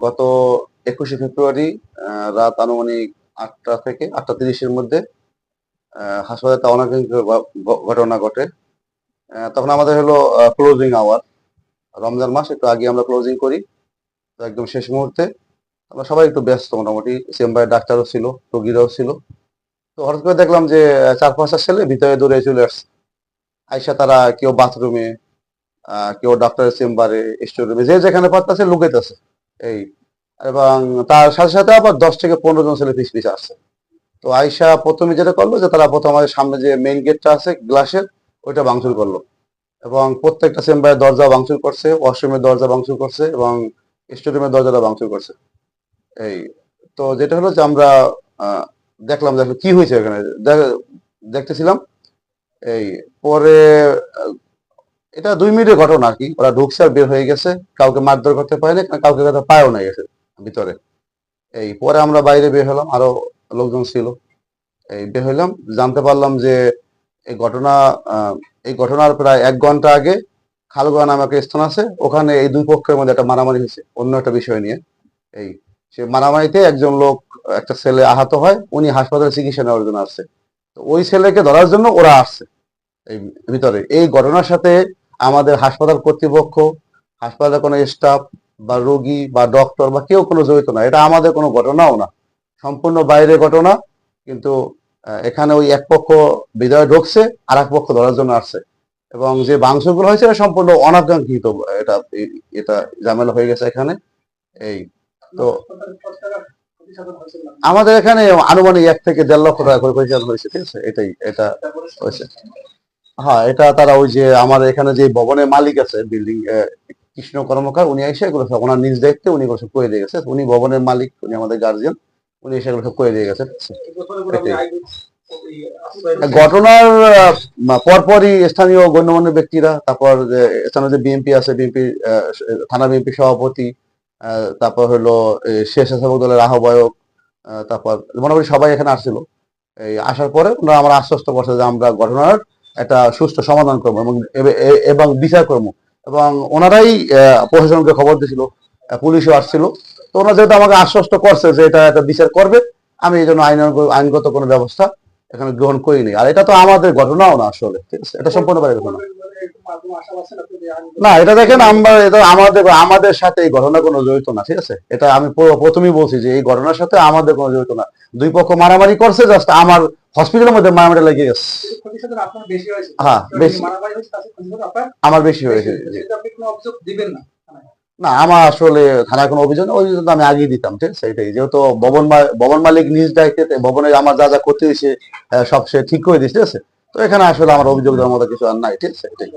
গত 21শে ফেব্রুয়ারি রাত আনুমানিক 8টা থেকে 8টা 30-এর মধ্যে হাসপাতালে একটা অনাকাঙ্ক্ষিত ঘটনা ঘটে। তখন আমাদের হলো ক্লোজিং আওয়ার। রমজান মাস, একটু আগে আমরা ক্লোজিং করি। তো একদম শেষ মুহূর্তে আমরা সবাই একটু ব্যস্ত, মোটামুটি চেম্বারে ডাক্তারও ছিল, রোগীরাও ছিল। তো হঠাৎ করে দেখলাম যে 4-5টা ছেলে ভিতরে দৌড়ে চলে আসছে। আইসা তারা কেউ বাথরুমে, কেউ ডাক্তারের চেম্বারে, স্টোর রুমে, যে যেখানে পারতেছে লুকাইতেছে। এই এবং তার সাথে সাথে আবার 10 থেকে 15 জন ছেলে পিছ পিছে আসছে। তো আইসা প্রথমে যেটা করলো যে তারা প্রথম আমাদের সামনে যে মেইন গেটটা আছে গ্লাসের, ওইটা ভাঙচুর করলো এবং প্রত্যেকটা চেম্বারের দরজা ভাঙচুর করছে, ওয়াশরুমের দরজা ভাঙচুর করছে এবং স্টোররুমের দরজাটা ভাঙচুর করছে। এই তো যেটা হলো যে আমরা আহ, দেখলাম যে আসলে কি হয়েছে এখানে, দেখতেছিলাম। এই পরে আহ, এটা 2 মিনিটের ঘটনা আর কি। ওরা ঢুকছে আর বের হয়ে গেছে, কাউকে মারধর করতে পারেনি, কাউকে কথা পায়ও না গেছে ভিতরে। এই পরে আমরা বাইরে বের হলাম, আরো লোকজন ছিল। এই বের হইলাম, জানতে পারলাম যে এই ঘটনা আহ, এই ঘটনার প্রায় 1 ঘন্টা আগে খালগোয়া নামে একটা স্থান আছে, ওখানে এই দুই পক্ষের মধ্যে একটা মারামারি হয়েছে অন্য একটা বিষয় নিয়ে। এই সে মারামারিতে একজন লোক, একটা ছেলে আহত হয়, উনি হাসপাতালে চিকিৎসা নেওয়ার জন্য আসছে। তো ওই ছেলেকে ধরার জন্য ওরা আসছে এই ভিতরে। এই ঘটনার সাথে আমাদের হাসপাতাল কর্তৃপক্ষ, হাসপাতালের কোনো স্টাফ বা রোগী বা ডক্টর বা কেউ কোনো জড়িত না। এটা আমাদের কোনো ঘটনাও না, সম্পূর্ণ বাইরের ঘটনা। কিন্তু এখানে ওই এক পক্ষ বিদায় ঢুকছে, আর এক পক্ষ ধরার জন্য আসছে। এবং যে ভাঙচুরগুলো হয়েছে এটা সম্পূর্ণ অনাকাঙ্ক্ষিত। এটা এটা ঝামেলা হয়ে গেছে এখানে। এই তো আমাদের এখানে আনুমানিক 1 থেকে 1.5 লক্ষ টাকা করে পরিচালনা হয়েছে, ঠিক আছে। এটা হয়েছে। হ্যাঁ, এটা তারা ওই যে আমার এখানে যে ভবনের মালিক আছে, বিল্ডিং, কৃষ্ণ কর্মকার, উনি এসে এগুলো সব ওনার নিজ দায়িত্বে উনি এগুলো সব করে দিয়ে গেছে। উনি ভবনের মালিক, উনি আমাদের গার্জিয়ান, উনি এসে এগুলো সব করে দিয়ে গেছে, ঠিক আছে। এটাই। ঘটনার পরপরই স্থানীয় গণ্যমান্য ব্যক্তিরা, তারপর স্থানীয় যে বিএনপি আছে, বিএনপি থানা বিএনপি সভাপতি, তারপর হলো স্বেচ্ছাসেবক দলের আহ্বায়ক, তারপর মোটামুটি সবাই এখানে আসছিল। এই আসার পরে ওনারা আমরা আশ্বস্ত করছে যে আমরা ঘটনার একটা সুষ্ঠু সমাধান করবো এবং এবং বিচার করবো। এবং ওনারাই প্রশাসনকে খবর দিয়েছিল, পুলিশও আসছিল। তো ওনারা যেহেতু আমাকে আশ্বস্ত করছে যে এটা একটা বিচার করবে, আমি এই জন্য আইনগত কোনো ব্যবস্থা এখানে গ্রহণ করিনি। আর এটা তো আমাদের ঘটনাও না আসলে, ঠিক আছে, এটা সম্পূর্ণ বাইরের ঘটনা। না, এটা দেখেন, আমরা এটা আমাদের আমাদের সাথে এই ঘটনা কোনো জড়িত না, ঠিক আছে। এটা আমি প্রথমেই বলছি যে এই ঘটনার সাথে আমাদের কোনো জড়িত না। দুই পক্ষ মারামারি করছে, জাস্ট আমার হসপিটালের মধ্যে মারামারি লেগে গেছে। হ্যাঁ, বেশি, আমার বেশি হয়েছে। না, আমার আসলে থানায় কোনো অভিযোগ নেই, অভিযোগ তো আমি আগেই দিতাম, ঠিক আছে। এটাই, যেহেতু ভবন মালিক নিজ দায়িত্বে ভবনে আমার যা যা ক্ষতি হয়েছে সব সে ঠিক করে দিচ্ছে, ঠিক আছে। তো এখানে আসলে আমার অভিযোগ দেওয়ার মতো কিছু আর নাই, ঠিক আছে। এটাই।